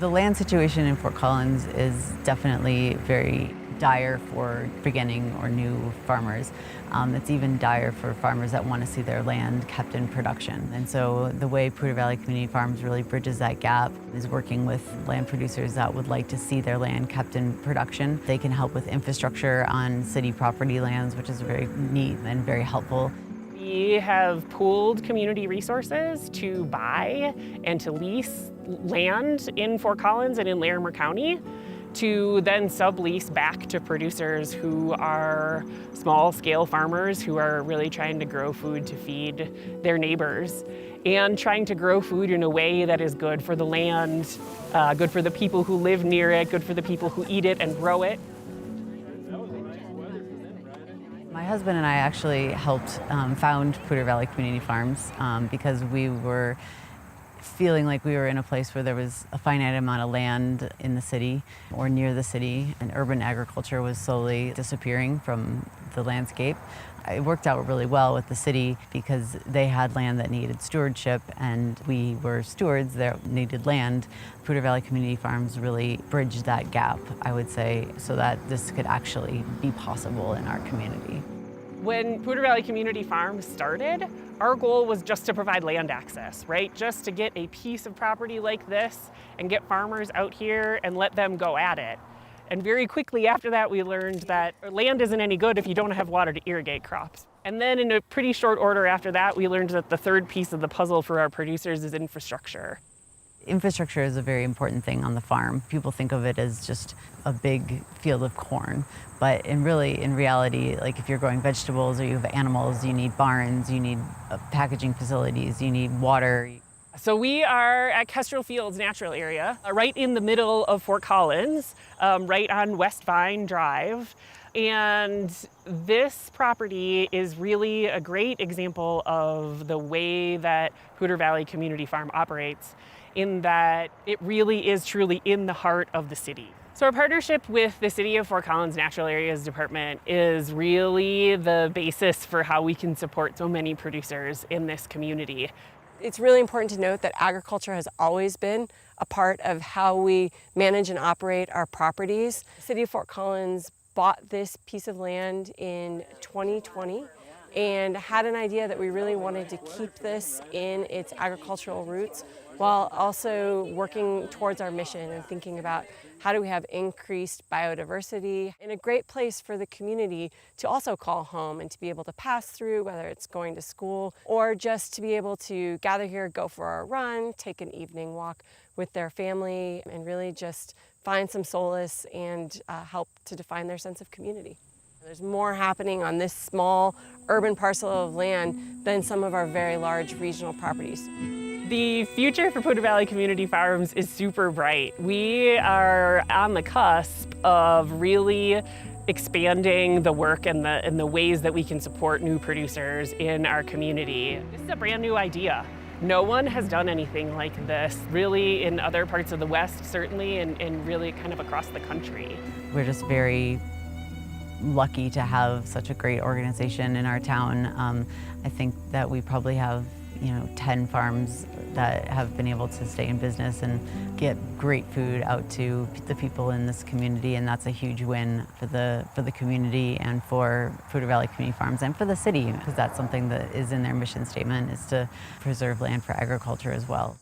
The land situation in Fort Collins is definitely very dire for beginning or new farmers. It's even dire for farmers that want to see their land kept in production. And so the way Poudre Valley Community Farms really bridges that gap is working with land producers that would like to see their land kept in production. They can help with infrastructure on city property lands, which is very neat and very helpful. We have pooled community resources to buy and to lease land in Fort Collins and in Larimer County to then sublease back to producers who are small-scale farmers who are really trying to grow food to feed their neighbors and trying to grow food in a way that is good for the land, good for the people who live near it, good for the people who eat it and grow it. My husband and I actually helped found Poudre Valley Community Farms because we were feeling like we were in a place where there was a finite amount of land in the city or near the city, and urban agriculture was slowly disappearing from the landscape. It worked out really well with the city because they had land that needed stewardship and we were stewards that needed land. Poudre Valley Community Farms really bridged that gap, I would say, so that this could actually be possible in our community. When Poudre Valley Community Farms started, our goal was just to provide land access, right? Just to get a piece of property like this and get farmers out here and let them go at it. And very quickly after that, we learned that land isn't any good if you don't have water to irrigate crops. And then in a pretty short order after that, we learned that the third piece of the puzzle for our producers is infrastructure. Infrastructure is a very important thing on the farm. People think of it as just a big field of corn, but in reality, like if you're growing vegetables or you have animals, you need barns, you need packaging facilities, you need water. So we are at Kestrel Fields Natural Area, right in the middle of Fort Collins, right on West Vine Drive. And this property is really a great example of the way that Poudre Valley Community Farm operates, in that it really is truly in the heart of the city. So our partnership with the City of Fort Collins Natural Areas Department is really the basis for how we can support so many producers in this community. It's really important to note that agriculture has always been a part of how we manage and operate our properties. The City of Fort Collins bought this piece of land in 2020 and had an idea that we really wanted to keep this in its agricultural roots while also working towards our mission and thinking about how do we have increased biodiversity and a great place for the community to also call home and to be able to pass through, whether it's going to school or just to be able to gather here, go for a run, take an evening walk with their family, and really just find some solace and help to define their sense of community. There's more happening on this small urban parcel of land than some of our very large regional properties. The future for Poudre Valley Community Farms is super bright. We are on the cusp of really expanding the work and the ways that we can support new producers in our community. This is a brand new idea. No one has done anything like this, really, in other parts of the West, certainly, and really kind of across the country. We're just very lucky to have such a great organization in our town. I think that we probably have 10 farms that have been able to stay in business and get great food out to the people in this community, and that's a huge win for the community and for Poudre Valley Community Farms and for the city, because that's something that is in their mission statement, is to preserve land for agriculture as well.